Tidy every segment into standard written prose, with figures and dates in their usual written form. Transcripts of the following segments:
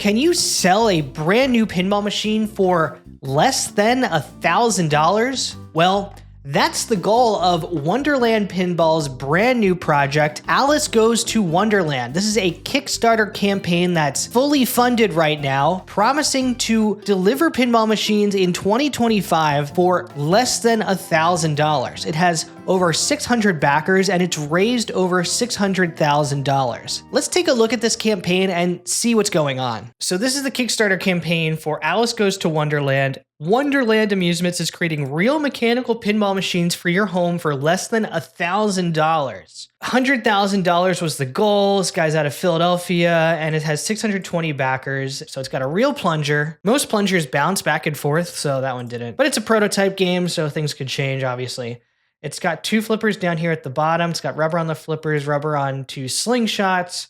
Can you sell a brand new pinball machine for less than $1,000? Well, that's the goal of Wonderland Pinball's brand new project, Alice Goes to Wonderland. This is a Kickstarter campaign that's fully funded right now, promising to deliver pinball machines in 2025 for less than $1,000. It has over 600 backers and it's raised over $600,000. Let's take a look at this campaign and see what's going on. So this is the Kickstarter campaign for Alice Goes to Wonderland. Wonderland Amusements is creating real mechanical pinball machines for your home for less than $1,000. $100,000 was the goal. This guy's out of Philadelphia and it has 620 backers. So it's got a real plunger. Most plungers bounce back and forth, so that one didn't. But it's a prototype game, so things could change, obviously. It's got 2 flippers down here at the bottom. It's got rubber on the flippers, rubber on 2 slingshots,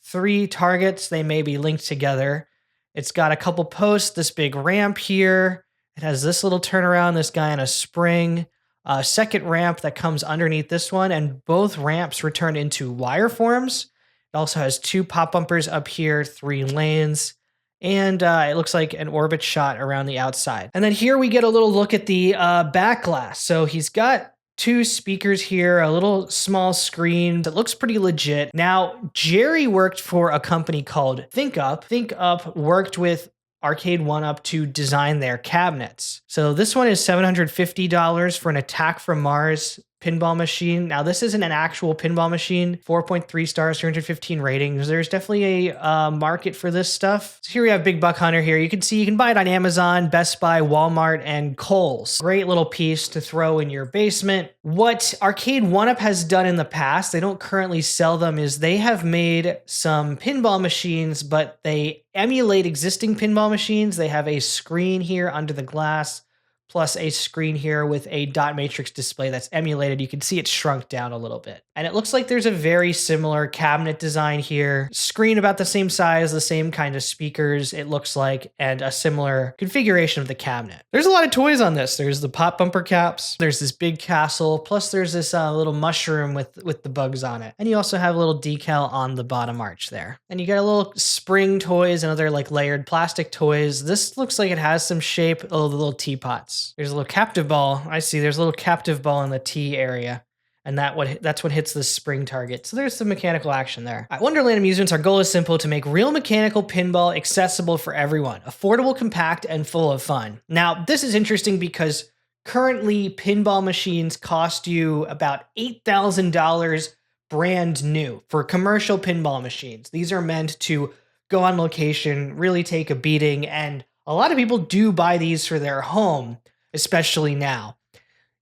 3 targets. They may be linked together. It's got a couple posts, this big ramp here. It has this little turnaround, this guy on a spring, a second ramp that comes underneath this one, and both ramps return into wire forms. It also has 2 pop bumpers up here, 3 lanes, and it looks like an orbit shot around the outside. And then here we get a little look at the back glass. So he's got 2 speakers here, a little small screen that looks pretty legit. Now, Jerry worked for a company called ThinkUp. ThinkUp worked with Arcade 1Up to design their cabinets. So this one is $750 for an Attack from Mars pinball machine. Now this isn't an actual pinball machine, 4.3 stars, 315 ratings. There's definitely a market for this stuff. So here we have Big Buck Hunter here. You can see you can buy it on Amazon, Best Buy, Walmart, and Kohl's. Great little piece to throw in your basement. What Arcade 1Up has done in the past, they don't currently sell them, is they have made some pinball machines, but they emulate existing pinball machines. They have a screen here under the glass, plus a screen here with a dot matrix display that's emulated. You can see it's shrunk down a little bit. And it looks like there's a very similar cabinet design here. Screen about the same size, the same kind of speakers, it looks like, and a similar configuration of the cabinet. There's a lot of toys on this. There's the pop bumper caps, there's this big castle, plus there's this little mushroom with the bugs on it. And you also have a little decal on the bottom arch there. And you got a little spring toys and other like layered plastic toys. This looks like it has some shape. Oh, the little teapots. There's a little captive ball. I see there's a little captive ball in the T area. And that's what hits the spring target. So there's some mechanical action there. At Wonderland Amusements, our goal is simple: to make real mechanical pinball accessible for everyone, affordable, compact, and full of fun. Now, this is interesting because currently pinball machines cost you about $8,000 brand new for commercial pinball machines. These are meant to go on location, really take a beating, and a lot of people do buy these for their home, especially now.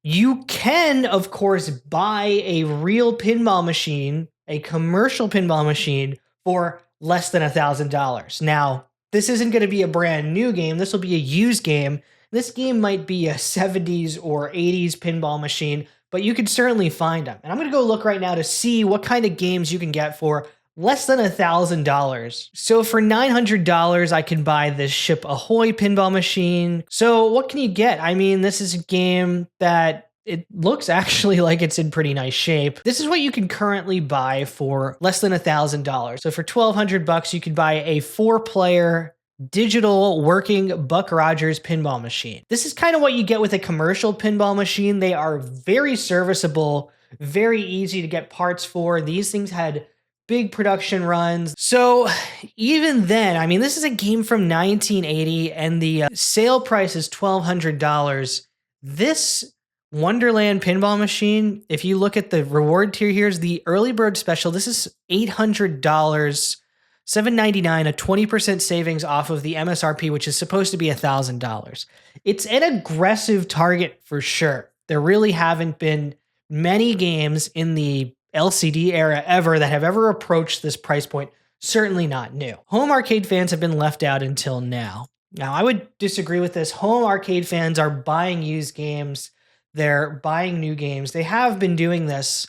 You can, of course, buy a real pinball machine, a commercial pinball machine, for less than $1,000. Now, this isn't going to be a brand new game. This will be a used game. This game might be a 70s or 80s pinball machine, but you can certainly find them. And I'm going to go look right now to see what kind of games you can get for less than $1,000. So for $900, I can buy this Ship Ahoy pinball machine. So what can you get? I mean, this is a game that it looks actually like it's in pretty nice shape. This is what you can currently buy for less than $1,000. So for $1,200, you can buy a 4-player digital working Buck Rogers pinball machine. This is kind of what you get with a commercial pinball machine. They are very serviceable, very easy to get parts for. These things had big production runs. So even then, I mean, this is a game from 1980 and the sale price is $1,200. This Wonderland pinball machine, if you look at the reward tier, here's the early bird special. This is $800, $799, a 20% savings off of the MSRP, which is supposed to be $1,000. It's an aggressive target for sure. There really haven't been many games in the LCD era ever that have ever approached this price point. Certainly not new. Home arcade fans have been left out until now. Now, I would disagree with this. Home arcade fans are buying used games. They're buying new games. They have been doing this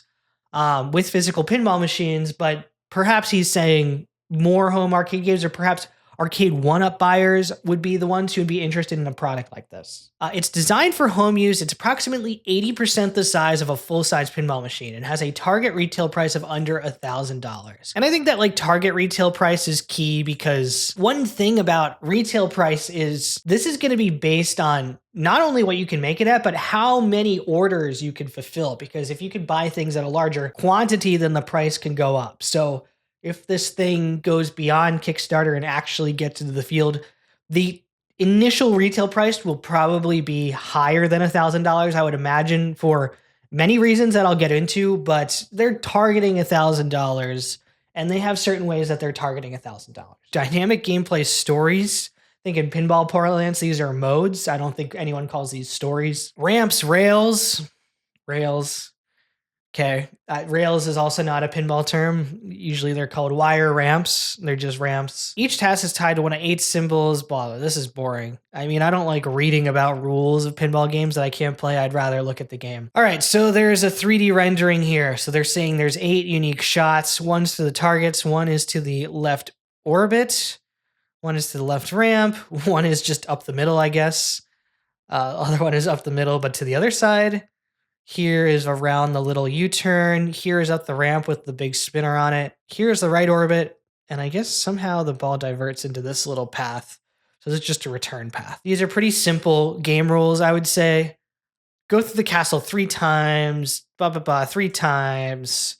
with physical pinball machines, but perhaps he's saying more home arcade games, or perhaps Arcade 1-up buyers would be the ones who would be interested in a product like this. It's designed for home use. It's approximately 80% the size of a full-size pinball machine and has a target retail price of under $1,000. And I think that like target retail price is key because one thing about retail price is this is going to be based on not only what you can make it at, but how many orders you can fulfill. Because if you can buy things at a larger quantity, then the price can go up. So if this thing goes beyond Kickstarter and actually gets into the field, the initial retail price will probably be higher than $1,000, I would imagine, for many reasons that I'll get into, but they're targeting $1,000 and they have certain ways that they're targeting $1,000. Dynamic gameplay stories. I think in pinball parlance, these are modes. I don't think anyone calls these stories. Ramps, rails. Okay. Rails is also not a pinball term. Usually they're called wire ramps. They're just ramps. Each task is tied to one of 8 symbols. Blah. This is boring. I mean, I don't like reading about rules of pinball games that I can't play. I'd rather look at the game. All right. So there's a 3D rendering here. So they're saying there's 8 unique shots. One's to the targets. One is to the left orbit. One is to the left ramp. One is just up the middle, I guess. Other one is up the middle, but to the other side. Here is around the little U-turn. Here is up the ramp with the big spinner on it. Here's the right orbit. And I guess somehow the ball diverts into this little path. So it's just a return path. These are pretty simple game rules, I would say. Go through the castle 3 times, 3 times,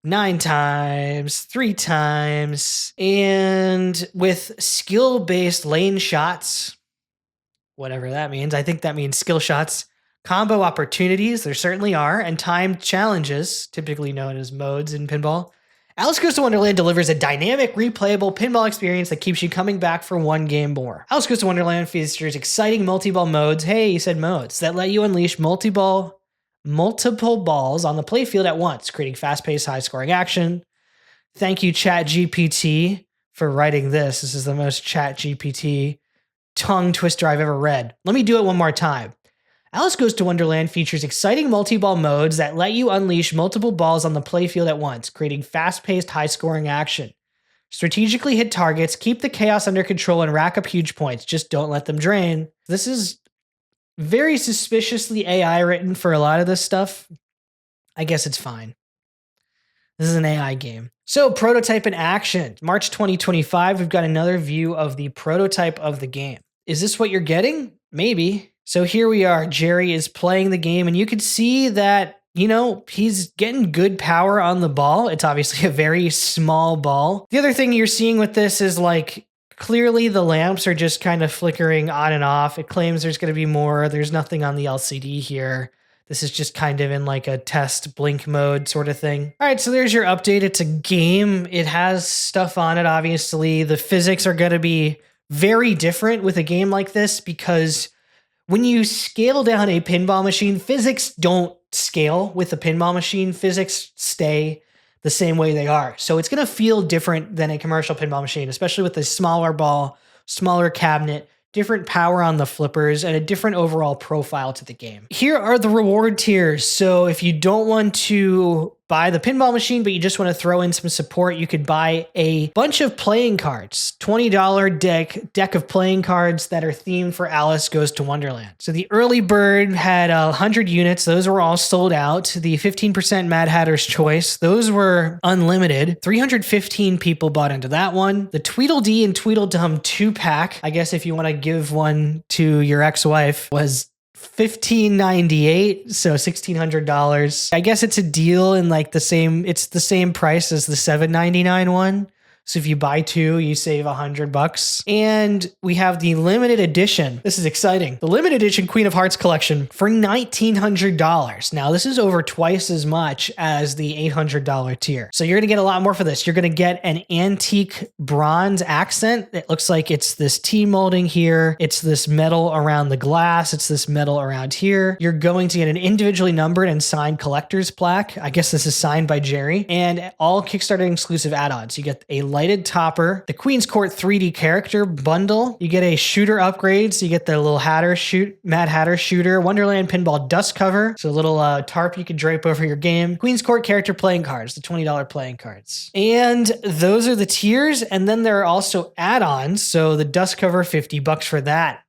9 times, 3 times. And with skill-based lane shots, whatever that means, I think that means skill shots. Combo opportunities, there certainly are, and timed challenges, typically known as modes in pinball. Alice Goes to Wonderland delivers a dynamic, replayable pinball experience that keeps you coming back for one game more. Alice Goes to Wonderland features exciting multi-ball modes, hey, you said modes, that let you unleash multiple balls on the playfield at once, creating fast-paced, high-scoring action. Thank you, ChatGPT, for writing this. This is the most ChatGPT tongue twister I've ever read. Let me do it one more time. Alice Goes to Wonderland features exciting multi-ball modes that let you unleash multiple balls on the playfield at once, creating fast-paced, high-scoring action. Strategically hit targets, keep the chaos under control, and rack up huge points. Just don't let them drain. This is very suspiciously AI written for a lot of this stuff. I guess it's fine. This is an AI game. So, prototype in action. March 2025, we've got another view of the prototype of the game. Is this what you're getting? Maybe. So here we are. Jerry is playing the game, and you can see that, he's getting good power on the ball. It's obviously a very small ball. The other thing you're seeing with this is clearly the lamps are just kind of flickering on and off. It claims there's going to be more. There's nothing on the LCD here. This is just kind of in a test blink mode sort of thing. All right, so there's your update. It's a game. It has stuff on it, obviously. The physics are going to be very different with a game like this because when you scale down a pinball machine, physics don't scale with a pinball machine. Physics stay the same way they are. So it's going to feel different than a commercial pinball machine, especially with a smaller ball, smaller cabinet, different power on the flippers, and a different overall profile to the game. Here are the reward tiers. So if you don't want to buy the pinball machine, but you just want to throw in some support, you could buy a bunch of playing cards, $20 deck of playing cards that are themed for Alice Goes to Wonderland. So the early bird had 100 units. Those were all sold out. The 15% Mad Hatter's Choice, those were unlimited. 315 people bought into that one. The Tweedledee and Tweedledum 2-pack, I guess if you want to give one to your ex-wife, was $1,598, so $1,600. I guess it's a deal in it's the same price as the $799 one. So if you buy 2, you save $100. And we have the limited edition. This is exciting. The limited edition Queen of Hearts collection for $1,900. Now, this is over twice as much as the $800 tier. So you're going to get a lot more for this. You're going to get an antique bronze accent. It looks like it's this T-molding here. It's this metal around the glass. It's this metal around here. You're going to get an individually numbered and signed collector's plaque. I guess this is signed by Jerry. And all Kickstarter exclusive add-ons. You get a lighted topper, the Queen's Court 3D character bundle. You get a shooter upgrade, so you get the little Mad Hatter shooter, Wonderland pinball dust cover, so a little tarp you could drape over your game, Queen's Court character playing cards, the $20 playing cards. And those are the tiers, and then there are also add-ons, so the dust cover, $50 for that.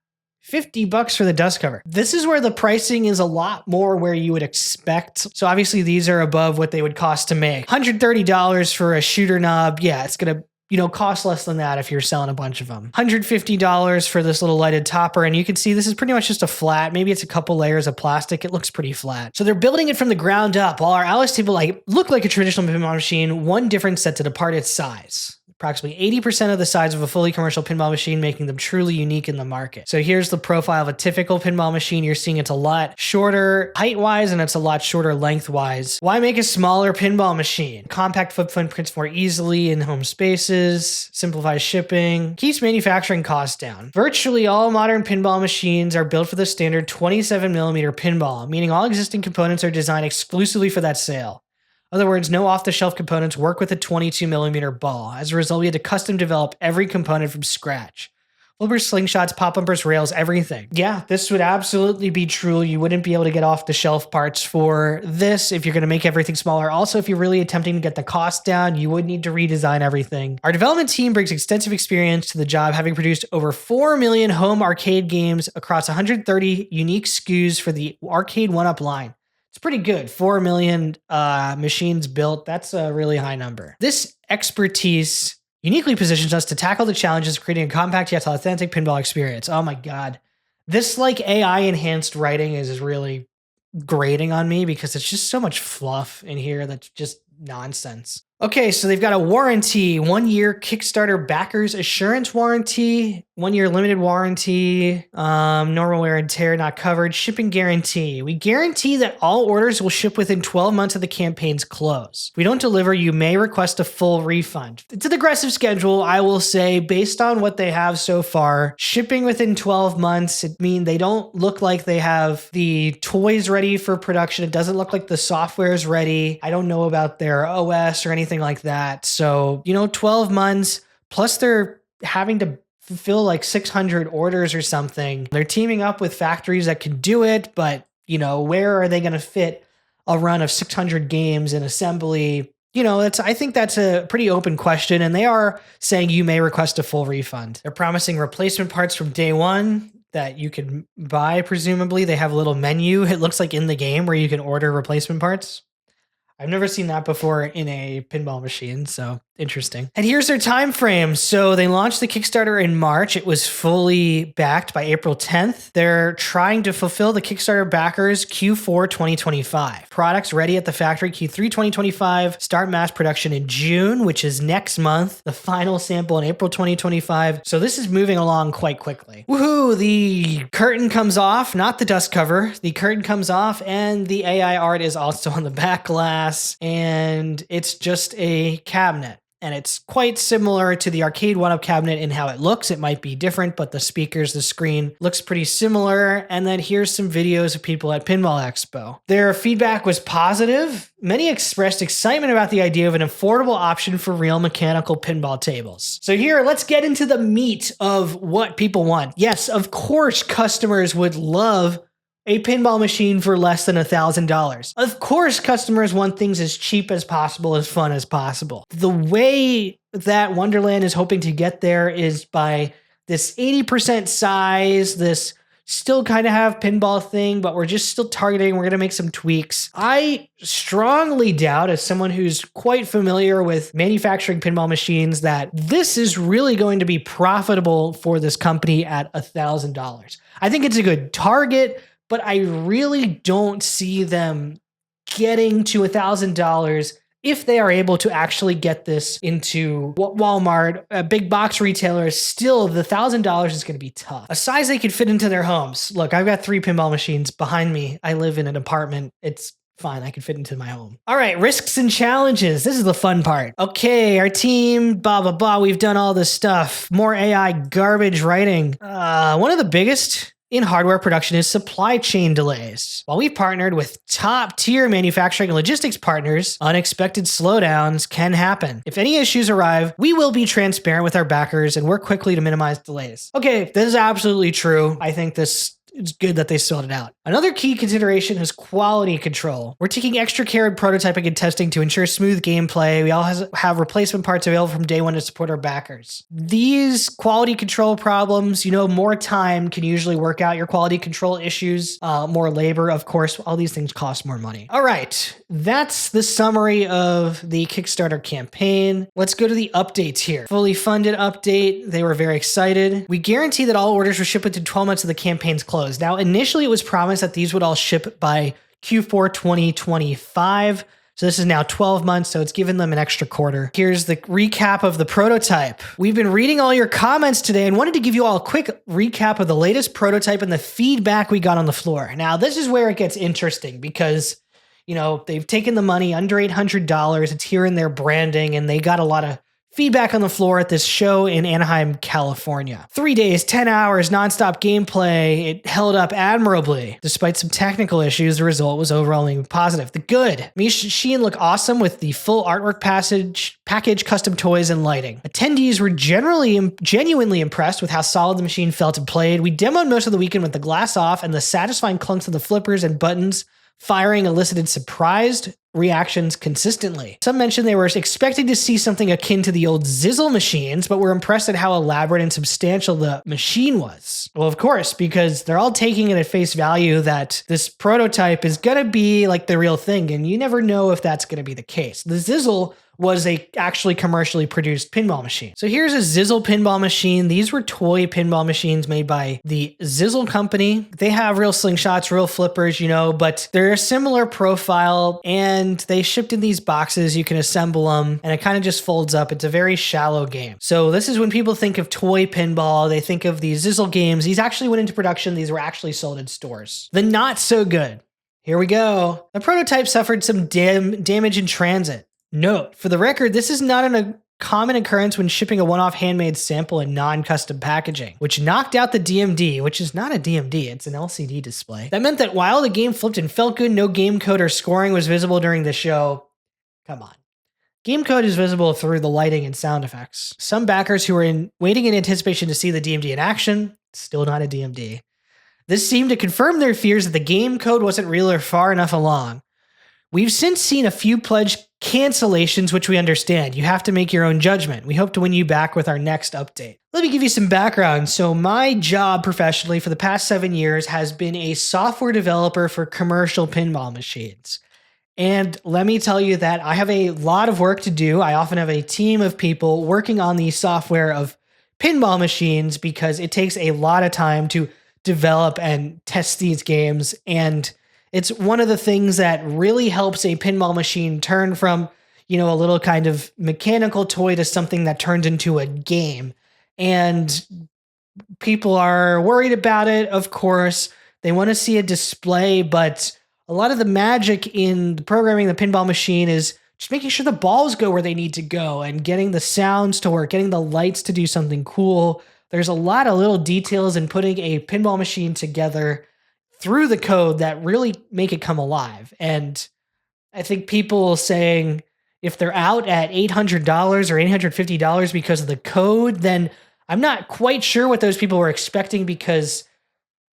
$50 for the dust cover. This is where the pricing is a lot more where you would expect. So obviously these are above what they would cost to make. $130 for a shooter knob. Yeah, it's going to cost less than that if you're selling a bunch of them. $150 for this little lighted topper. And you can see this is pretty much just a flat. Maybe it's a couple layers of plastic. It looks pretty flat. So they're building it from the ground up. While our Alice table look like a traditional pinball machine, one difference sets it apart: its size. Approximately 80% of the size of a fully commercial pinball machine, making them truly unique in the market. So here's the profile of a typical pinball machine. You're seeing it's a lot shorter height-wise, and it's a lot shorter length-wise. Why make a smaller pinball machine? Compact footprints more easily in home spaces, simplifies shipping, keeps manufacturing costs down. Virtually all modern pinball machines are built for the standard 27mm pinball, meaning all existing components are designed exclusively for that sale. In other words, no off-the-shelf components work with a 22mm ball. As a result, we had to custom develop every component from scratch. Flippers, slingshots, pop bumpers, rails, everything. Yeah, this would absolutely be true. You wouldn't be able to get off-the-shelf parts for this if you're going to make everything smaller. Also, if you're really attempting to get the cost down, you would need to redesign everything. Our development team brings extensive experience to the job, having produced over 4 million home arcade games across 130 unique SKUs for the Arcade 1-Up line. It's pretty good. 4 million machines built. That's a really high number. This expertise uniquely positions us to tackle the challenges of creating a compact yet authentic pinball experience. Oh my God. This AI enhanced writing is really grating on me because it's just so much fluff in here that's just nonsense. Okay, so they've got a warranty, 1 year Kickstarter backers assurance warranty, 1 year limited warranty, normal wear and tear not covered, shipping guarantee. We guarantee that all orders will ship within 12 months of the campaign's close. If we don't deliver, you may request a full refund. It's an aggressive schedule, I will say, based on what they have so far. Shipping within 12 months, it means they don't look like they have the toys ready for production. It doesn't look like the software is ready. I don't know about their OS or anything like that. So, 12 months, plus they're having to fulfill 600 orders or something. They're teaming up with factories that can do it, but, where are they going to fit a run of 600 games in assembly? I think that's a pretty open question, and they are saying you may request a full refund. They're promising replacement parts from day one that you can buy, presumably. They have a little menu, it looks like in the game, where you can order replacement parts. I've never seen that before in a pinball machine, so interesting. And here's their time frame. So they launched the Kickstarter in March. It was fully backed by April 10th. They're trying to fulfill the Kickstarter backers Q4 2025. Products ready at the factory Q3 2025. Start mass production in June, which is next month. The final sample in April 2025. So this is moving along quite quickly. Woohoo! The curtain comes off, not the dust cover. The curtain comes off, and the AI art is also on the back glass, and it's just a cabinet. And it's quite similar to the Arcade 1-Up cabinet in how it looks. It might be different, but the speakers, the screen looks pretty similar. And then here's some videos of people at Pinball Expo. Their feedback was positive. Many expressed excitement about the idea of an affordable option for real mechanical pinball tables. So here, let's get into the meat of what people want. Yes, of course, customers would love a pinball machine for less than $1,000. Of course, customers want things as cheap as possible, as fun as possible. The way that Wonderland is hoping to get there is by this 80% size, this still kind of have pinball thing, but we're just still targeting. We're going to make some tweaks. I strongly doubt, as someone who's quite familiar with manufacturing pinball machines, that this is really going to be profitable for this company at $1,000. I think it's a good target, but I really don't see them getting to $1,000 if they are able to actually get this into Walmart, big box retailers. Still, the $1,000 is going to be tough. A size they could fit into their homes. Look, I've got 3 pinball machines behind me. I live in an apartment. It's fine. I can fit into my home. All right, risks and challenges. This is the fun part. Okay, our team, blah, blah, blah. We've done all this stuff. More AI garbage writing. One of the biggest in hardware production is supply chain delays. While we've partnered with top-tier manufacturing and logistics partners, unexpected slowdowns can happen. If any issues arrive, we will be transparent with our backers and work quickly to minimize delays. Okay, this is absolutely true. I think it's good that they sorted it out. Another key consideration is quality control. We're taking extra care in prototyping and testing to ensure smooth gameplay. We all have replacement parts available from day one to support our backers. These quality control problems, more time can usually work out your quality control issues. More labor, of course. All these things cost more money. All right, that's the summary of the Kickstarter campaign. Let's go to the updates here. Fully funded update. They were very excited. We guarantee that all orders will ship within 12 months of the campaign's close. Now, initially it was promised that these would all ship by Q4 2025. So this is now 12 months, so it's given them an extra quarter. Here's the recap of the prototype. We've been reading all your comments today and wanted to give you all a quick recap of the latest prototype and the feedback we got on the floor. Now, this is where it gets interesting because, they've taken the money under $800. It's here in their branding, and they got a lot of feedback on the floor at this show in Anaheim, California. 3 days, 10 hours, nonstop gameplay. It held up admirably. Despite some technical issues, the result was overwhelmingly positive. The good. Machine looked awesome with the full artwork package, custom toys, and lighting. Attendees were genuinely impressed with how solid the machine felt and played. We demoed most of the weekend with the glass off, and the satisfying clunks of the flippers and buttons firing elicited surprised reactions consistently. Some mentioned they were expecting to see something akin to the old Zizzle machines, but were impressed at how elaborate and substantial the machine was. Well, of course, because they're all taking it at face value that this prototype is going to be like the real thing, and you never know if that's going to be the case. The Zizzle was a actually commercially produced pinball machine. So here's a Zizzle pinball machine. These were toy pinball machines made by the Zizzle company. They have real slingshots, real flippers, but they're a similar profile, and they shipped in these boxes. You can assemble them, and it kind of just folds up. It's a very shallow game. So this is when people think of toy pinball, they think of these Zizzle games. These actually went into production. These were actually sold in stores. The not so good. Here we go. The prototype suffered some damage in transit. Note, for the record, this is not a common occurrence when shipping a one-off handmade sample in non-custom packaging, which knocked out the DMD, which is not a DMD, it's an LCD display. That meant that while the game flipped and felt good, no game code or scoring was visible during the show. Come on. Game code is visible through the lighting and sound effects. Some backers who were waiting in anticipation to see the DMD in action, still not a DMD. This seemed to confirm their fears that the game code wasn't real or far enough along. We've since seen a few pledge cancellations, which we understand. You have to make your own judgment. We hope to win you back with our next update. Let me give you some background. So my job professionally for the past 7 years has been a software developer for commercial pinball machines. And let me tell you that I have a lot of work to do. I often have a team of people working on the software of pinball machines because it takes a lot of time to develop and test these games, and it's one of the things that really helps a pinball machine turn from, a little kind of mechanical toy to something that turns into a game. And people are worried about it, of course. They want to see a display, but a lot of the magic in the programming the pinball machine is just making sure the balls go where they need to go and getting the sounds to work, getting the lights to do something cool. There's a lot of little details in putting a pinball machine together through the code that really make it come alive. And I think people saying if they're out at $800 or $850 because of the code, then I'm not quite sure what those people were expecting, because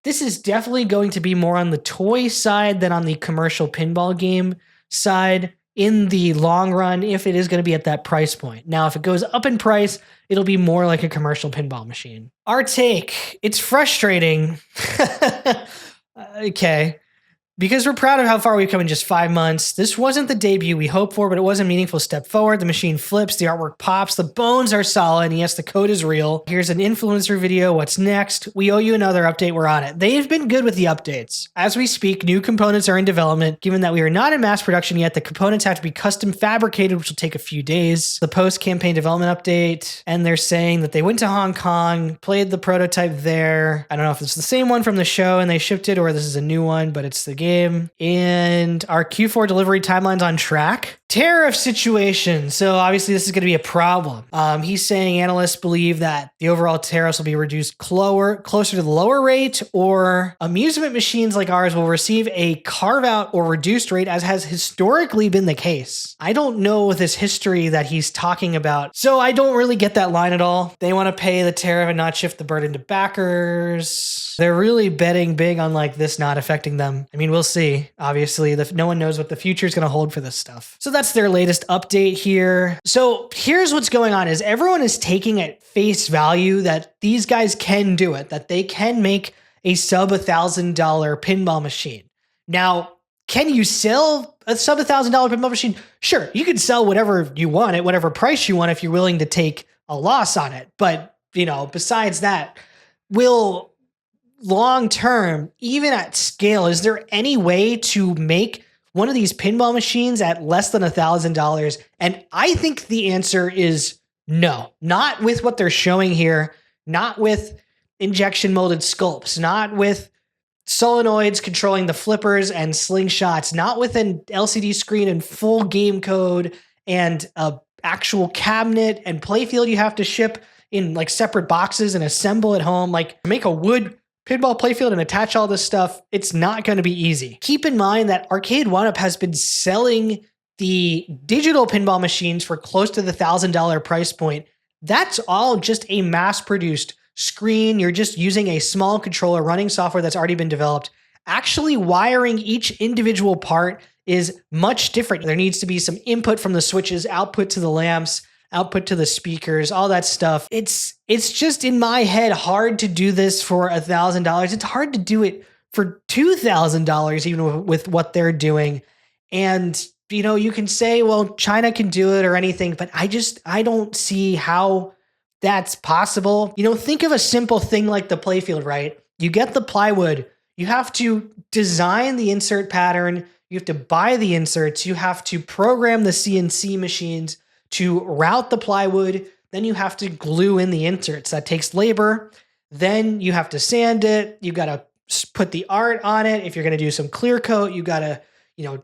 this is definitely going to be more on the toy side than on the commercial pinball game side in the long run, if it is going to be at that price point. Now, if it goes up in price, it'll be more like a commercial pinball machine. Our take, it's frustrating. Okay. Because we're proud of how far we've come in just 5 months. This wasn't the debut we hoped for, but it was a meaningful step forward. The machine flips, the artwork pops, the bones are solid, and yes, the code is real. Here's an influencer video. What's next? We owe you another update. We're on it. They've been good with the updates. As we speak, new components are in development. Given that we are not in mass production yet, the components have to be custom fabricated, which will take a few days. The post-campaign development update, and they're saying that they went to Hong Kong, played the prototype there. I don't know if it's the same one from the show and they shipped it, or this is a new one, but it's the game. And our Q4 delivery timeline's on track. Tariff situation. So obviously this is going to be a problem. He's saying analysts believe that the overall tariffs will be reduced closer to the lower rate, or amusement machines like ours will receive a carve out or reduced rate, as has historically been the case. I don't know this history that he's talking about, so I don't really get that line at all. They want to pay the tariff and not shift the burden to backers. They're really betting big on like this not affecting them. I mean, we'll see. Obviously, no one knows what the future is going to hold for this stuff. So that's their latest update here. So here's what's going on is everyone is taking at face value that these guys can do it, that they can make a sub $1,000 pinball machine. Now, can you sell a sub $1,000 pinball machine? Sure, you can sell whatever you want at whatever price you want if you're willing to take a loss on it. But, besides that, will long term, even at scale, is there any way to make one of these pinball machines at less than $1,000? And I think the answer is no, not with what they're showing here, not with injection molded sculpts, not with solenoids controlling the flippers and slingshots, not with an LCD screen and full game code and a actual cabinet and playfield you have to ship in like separate boxes and assemble at home. Like, make a wood pinball playfield and attach all this stuff, it's not going to be easy. Keep in mind that Arcade 1UP has been selling the digital pinball machines for close to the $1,000 price point. That's all just a mass-produced screen. You're just using a small controller running software that's already been developed. Actually wiring each individual part is much different. There needs to be some input from the switches, output to the lamps, output to the speakers, all that stuff. It's just in my head hard to do this for $1,000. It's hard to do it for $2,000 even with what they're doing. And you can say, well, China can do it or anything, but I don't see how that's possible. Think of a simple thing like the playfield, right? You get the plywood, you have to design the insert pattern, you have to buy the inserts, you have to program the CNC machines to route the plywood, then you have to glue in the inserts. That takes labor. Then you have to sand it. You got to put the art on it. If you're going to do some clear coat, you got to,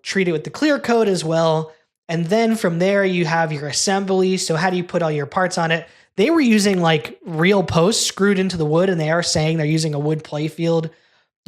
treat it with the clear coat as well. And then from there, you have your assembly. So how do you put all your parts on it? They were using like real posts screwed into the wood, and they are saying they're using a wood playfield.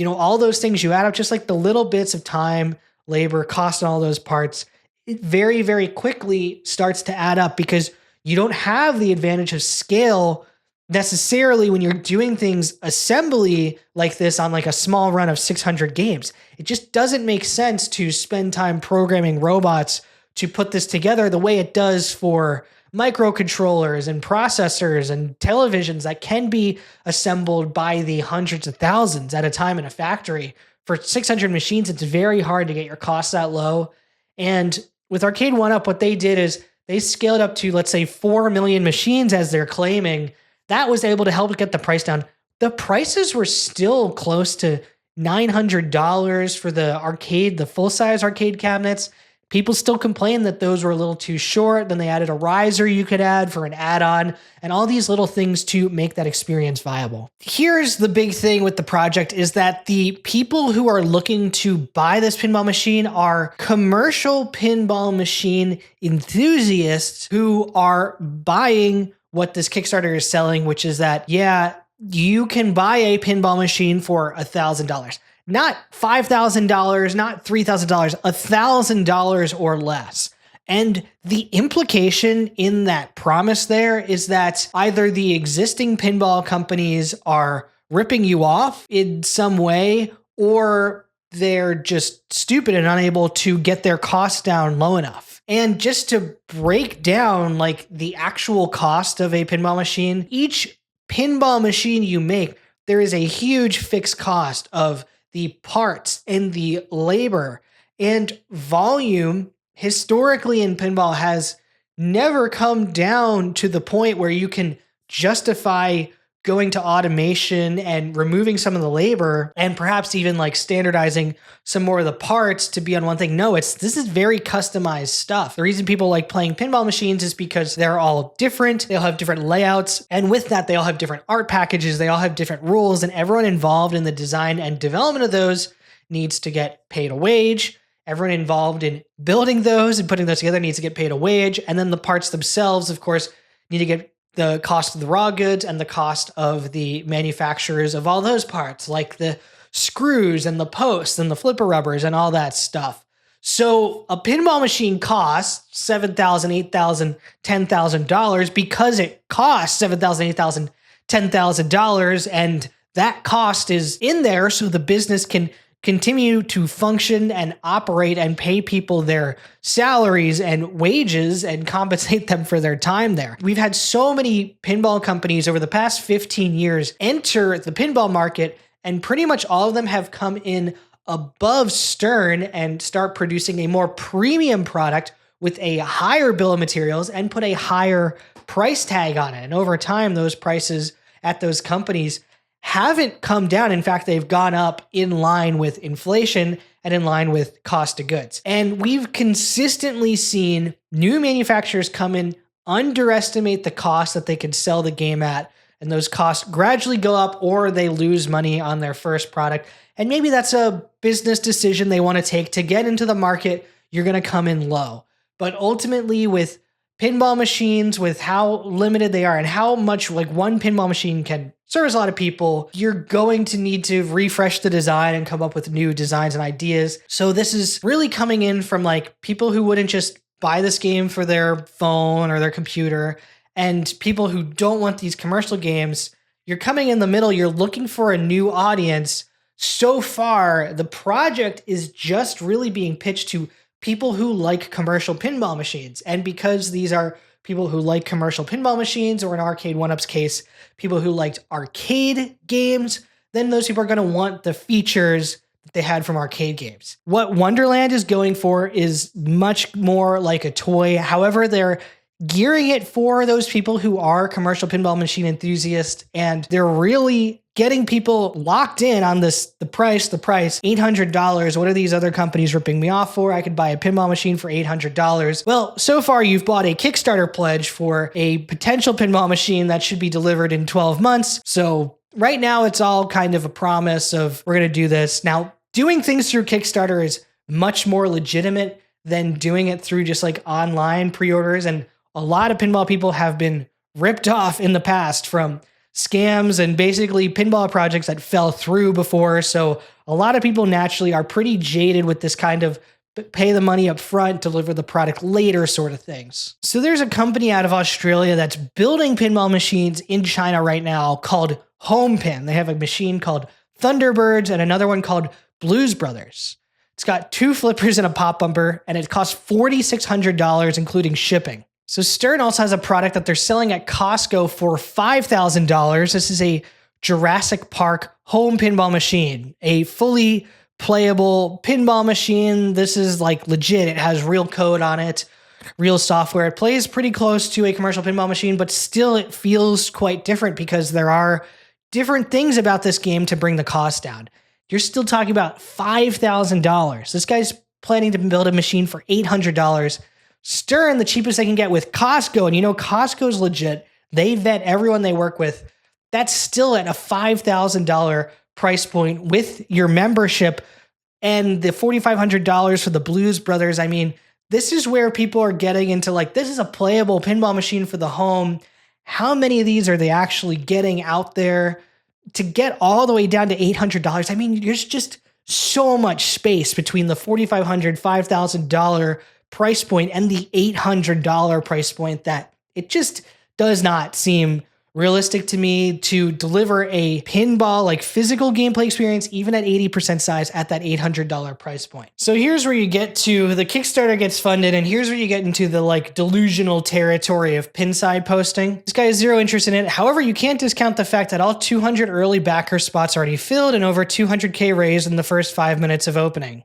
All those things you add up, just like the little bits of time, labor, cost, and all those parts, it very, very quickly starts to add up because you don't have the advantage of scale necessarily when you're doing things assembly like this on like a small run of 600 games. It just doesn't make sense to spend time programming robots to put this together the way it does for microcontrollers and processors and televisions that can be assembled by the hundreds of thousands at a time in a factory. For 600 machines, it's very hard to get your costs that low. And with Arcade 1UP, what they did is they scaled up to, let's say, 4 million machines as they're claiming. That was able to help get the price down. The prices were still close to $900 for the full-size arcade cabinets. People still complain that those were a little too short. Then they added a riser you could add for an add-on and all these little things to make that experience viable. Here's the big thing with the project is that the people who are looking to buy this pinball machine are commercial pinball machine enthusiasts who are buying what this Kickstarter is selling, which is that, yeah, you can buy a pinball machine for $1,000. Not $5,000, not $3,000, $1,000 or less. And the implication in that promise there is that either the existing pinball companies are ripping you off in some way, or they're just stupid and unable to get their costs down low enough. And just to break down like the actual cost of a pinball machine, each pinball machine you make, there is a huge fixed cost of the parts and the labor, and volume historically in pinball has never come down to the point where you can justify going to automation and removing some of the labor and perhaps even like standardizing some more of the parts to be on one thing. No, this is very customized stuff. The reason people like playing pinball machines is because they're all different. They all have different layouts. And with that, they all have different art packages. They all have different rules, and everyone involved in the design and development of those needs to get paid a wage. Everyone involved in building those and putting those together needs to get paid a wage. And then the parts themselves, of course, need to get the cost of the raw goods and the cost of the manufacturers of all those parts, like the screws and the posts and the flipper rubbers and all that stuff. So a pinball machine costs $7,000, $8,000, $10,000 because it costs $7,000, $8,000, $10,000, and that cost is in there so the business can continue to function and operate and pay people their salaries and wages and compensate them for their time there. We've had so many pinball companies over the past 15 years enter the pinball market, and pretty much all of them have come in above Stern and start producing a more premium product with a higher bill of materials and put a higher price tag on it. And over time, those prices at those companies haven't come down. In fact, they've gone up in line with inflation and in line with cost of goods. And we've consistently seen new manufacturers come in, underestimate the cost that they could sell the game at, and those costs gradually go up or they lose money on their first product. And maybe that's a business decision they want to take to get into the market. You're going to come in low. But ultimately, with pinball machines, with how limited they are and how much like one pinball machine can service a lot of people, you're going to need to refresh the design and come up with new designs and ideas. So this is really coming in from like people who wouldn't just buy this game for their phone or their computer, and people who don't want these commercial games. You're coming in the middle, you're looking for a new audience. So far, the project is just really being pitched to people who like commercial pinball machines. And because these are people who like commercial pinball machines, or in Arcade 1-Up's case, people who liked arcade games, then those people are going to want the features that they had from arcade games. What Wonderland is going for is much more like a toy. However, they're gearing it for those people who are commercial pinball machine enthusiasts, and they're really getting people locked in on this, the price, $800. What are these other companies ripping me off for? I could buy a pinball machine for $800. Well, so far you've bought a Kickstarter pledge for a potential pinball machine that should be delivered in 12 months. So right now it's all kind of a promise of we're going to do this. Now, doing things through Kickstarter is much more legitimate than doing it through just like online pre-orders. And a lot of pinball people have been ripped off in the past from scams and basically pinball projects that fell through before. So a lot of people naturally are pretty jaded with this kind of pay the money up front, deliver the product later sort of things. So there's a company out of Australia that's building pinball machines in China right now called Home Pin. They have a machine called Thunderbirds and another one called Blues Brothers. It's got 2 flippers and a pop bumper, and it costs $4,600, including shipping. So Stern also has a product that they're selling at Costco for $5,000. This is a Jurassic Park home pinball machine, a fully playable pinball machine. This is like legit. It has real code on it, real software. It plays pretty close to a commercial pinball machine, but still it feels quite different because there are different things about this game to bring the cost down. You're still talking about $5,000. This guy's planning to build a machine for $800. Stern, the cheapest they can get with Costco, and you know Costco's legit. They vet everyone they work with. That's still at a $5,000 price point with your membership, and the $4,500 for the Blues Brothers. I mean, this is where people are getting into like, this is a playable pinball machine for the home. How many of these are they actually getting out there to get all the way down to $800? I mean, there's just so much space between the $4,500, $5,000 price point and the $800 price point that it just does not seem realistic to me to deliver a pinball like physical gameplay experience even at 80% size at that $800 price point. So here's where you get to the Kickstarter gets funded, and here's where you get into the like delusional territory of pinside posting. This guy has zero interest in it. However, you can't discount the fact that all 200 early backer spots already filled and over 200K raised in the first 5 minutes of opening.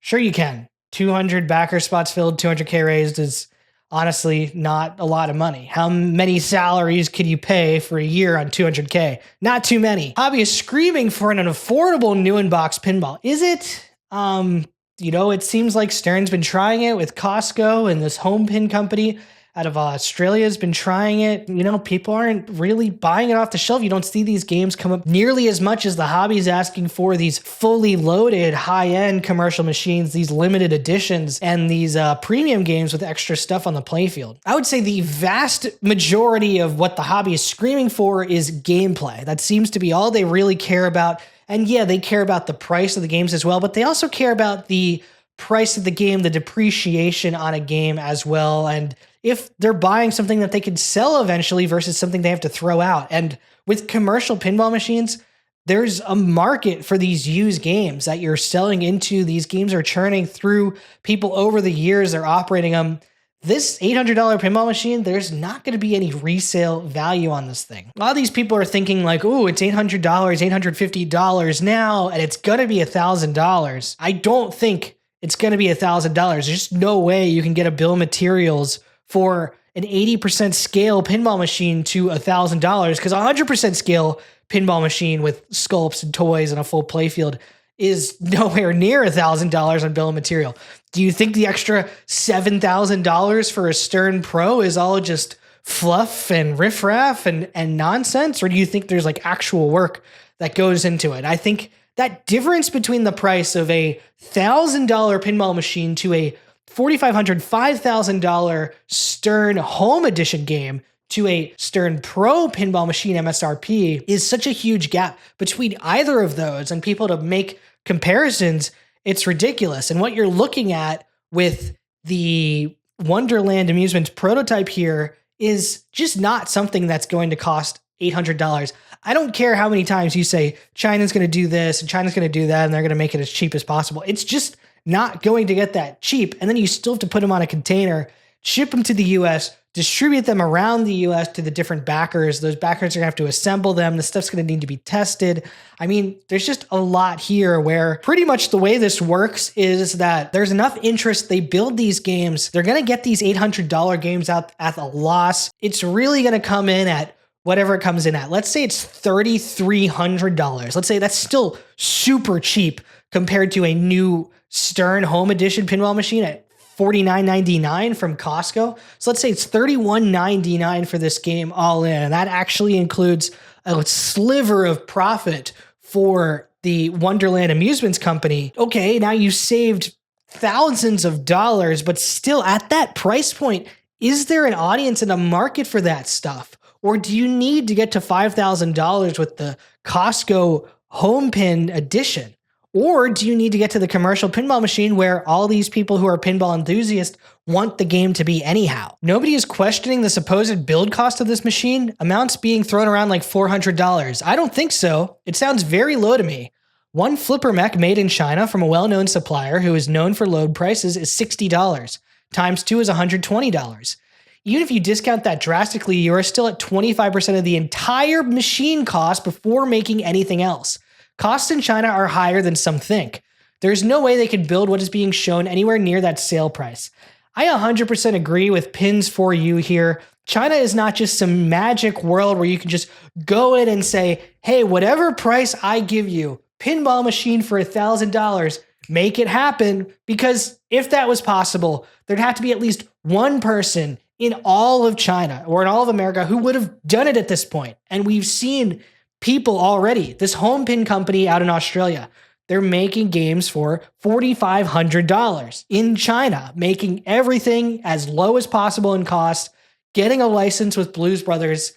Sure you can. 200 backer spots filled, 200K raised is honestly not a lot of money. How many salaries could you pay for a year on 200K? Not too many. Hobby is screaming for an affordable new in-box pinball. Is it? You know, it seems like Stern's been trying it with Costco and this home pin company. out of Australia has been trying it. You know, people aren't really buying it off the shelf. You don't see these games come up nearly as much as the hobby's asking for, these fully loaded high-end commercial machines, these limited editions, and these premium games with extra stuff on the playfield. I would say the vast majority of what the hobby is screaming for is gameplay. That seems to be all they really care about. And yeah, they care about the price of the games as well, but they also care about the price of the game, the depreciation on a game as well, and if they're buying something that they could sell eventually versus something they have to throw out. And with commercial pinball machines, there's a market for these used games that you're selling into. These games are churning through people over the years they're operating them. This $800 pinball machine, there's not going to be any resale value on this thing. A lot of these people are thinking like, oh, it's $800, $850 now, and it's going to be $1,000. I don't think it's going to be $1,000. There's just no way you can get a bill of materials for an 80% scale pinball machine to $1,000, because a 100% scale pinball machine with sculpts and toys and a full playfield is nowhere near $1,000 on bill of material. Do you think the extra $7,000 for a Stern Pro is all just fluff and riffraff and nonsense? Or do you think there's like actual work that goes into it? I think that difference between the price of a $1,000 pinball machine to a $4,500, $5,000 Stern Home Edition game to a Stern Pro pinball machine MSRP is such a huge gap between either of those, and people to make comparisons, it's ridiculous. And what you're looking at with the Wonderland Amusements prototype here is just not something that's going to cost $800. I don't care how many times you say China's going to do this and China's going to do that and they're going to make it as cheap as possible. It's just not going to get that cheap. And then you still have to put them on a container, ship them to the US, distribute them around the US to the different backers. Those backers are gonna have to assemble them. The stuff's gonna need to be tested. I mean, there's just a lot here where pretty much the way this works is that there's enough interest. They build these games. They're gonna get these $800 games out at a loss. It's really gonna come in at whatever it comes in at. Let's say it's $3,300. Let's say that's still super cheap compared to a new Stern Home Edition pinball machine at $49.99 from Costco. So let's say it's $31.99 for this game all in. And that actually includes a sliver of profit for the Wonderland Amusements company. Okay, now you saved thousands of dollars, but still at that price point, is there an audience and a market for that stuff? Or do you need to get to $5,000 with the Costco Home Pin Edition? Or do you need to get to the commercial pinball machine where all these people who are pinball enthusiasts want the game to be anyhow? Nobody is questioning the supposed build cost of this machine, amounts being thrown around like $400. I don't think so. It sounds very low to me. One flipper mech made in China from a well-known supplier who is known for low prices is $60. Times 2 is $120. Even if you discount that drastically, you are still at 25% of the entire machine cost before making anything else. Costs in China are higher than some think. There's no way they could build what is being shown anywhere near that sale price. I 100% agree with Pins for You here. China is not just some magic world where you can just go in and say, hey, whatever price I give you, pinball machine for $1,000, make it happen. Because if that was possible, there'd have to be at least one person in all of China or in all of America who would have done it at this point. And we've seen people already. This home pin company out in Australia, they're making games for $4,500 in China, making everything as low as possible in cost, getting a license with Blues Brothers,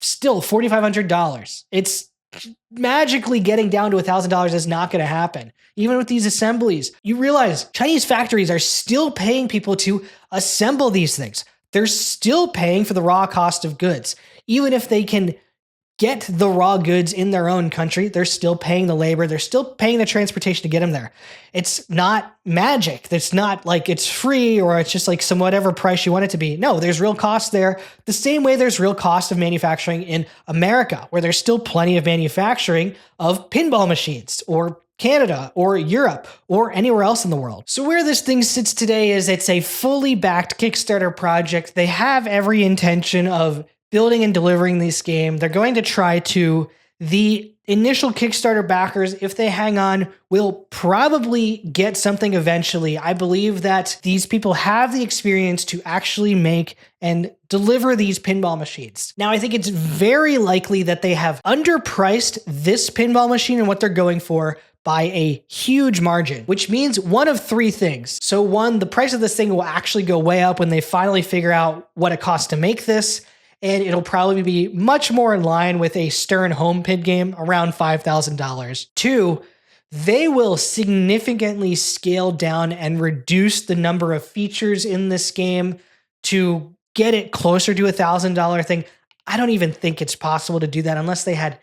still $4,500. It's magically getting down to $1,000 is not going to happen. Even with these assemblies, you realize Chinese factories are still paying people to assemble these things. They're still paying for the raw cost of goods. Even if they can get the raw goods in their own country, they're still paying the labor. They're still paying the transportation to get them there. It's not magic. It's not like it's free or it's just like some whatever price you want it to be. No, there's real cost there. The same way there's real cost of manufacturing in America, where there's still plenty of manufacturing of pinball machines, or Canada or Europe or anywhere else in the world. So where this thing sits today is it's a fully backed Kickstarter project. They have every intention of building and delivering this game. They're going to try to. The initial Kickstarter backers, if they hang on, will probably get something eventually. I believe that these people have the experience to actually make and deliver these pinball machines. Now, I think it's very likely that they have underpriced this pinball machine and what they're going for by a huge margin, which means one of three things. So one, the price of this thing will actually go way up when they finally figure out what it costs to make this. And it'll probably be much more in line with a Stern home pin game, around $5,000. Two, they will significantly scale down and reduce the number of features in this game to get it closer to $1,000 thing. I don't even think it's possible to do that unless they had,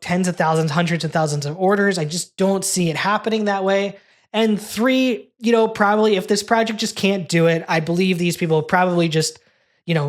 tens of thousands, hundreds of thousands of orders. I just don't see it happening that way. And three, probably if this project just can't do it, I believe these people will probably just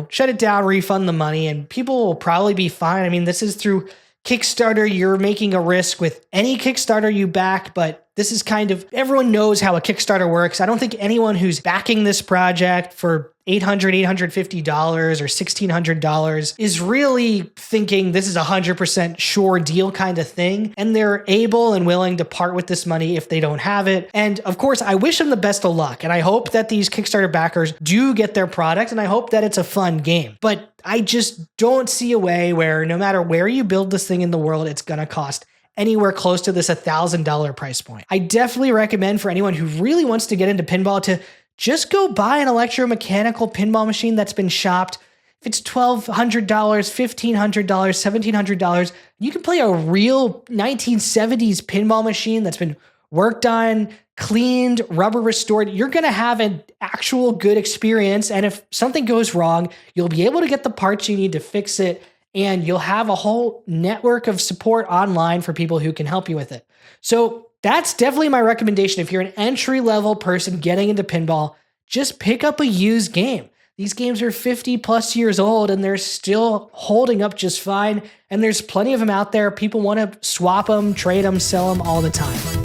shut it down, refund the money, and people will probably be fine. I mean, this is through Kickstarter. You're making a risk with any Kickstarter you back, but this is kind of, everyone knows how a Kickstarter works. I don't think anyone who's backing this project for $800, $850 or $1,600 is really thinking this is a 100% sure deal kind of thing. And they're able and willing to part with this money if they don't have it. And of course, I wish them the best of luck. And I hope that these Kickstarter backers do get their product. And I hope that it's a fun game. But I just don't see a way where no matter where you build this thing in the world, it's going to cost anywhere close to this $1,000 price point. I definitely recommend for anyone who really wants to get into pinball to just go buy an electromechanical pinball machine that's been shopped. If it's $1,200, $1,500, $1,700, you can play a real 1970s pinball machine that's been worked on, cleaned, rubber restored. You're going to have an actual good experience. And if something goes wrong, you'll be able to get the parts you need to fix it. And you'll have a whole network of support online for people who can help you with it. So that's definitely my recommendation. If you're an entry-level person getting into pinball, just pick up a used game. These games are 50 plus years old and they're still holding up just fine. And there's plenty of them out there. People want to swap them, trade them, sell them all the time.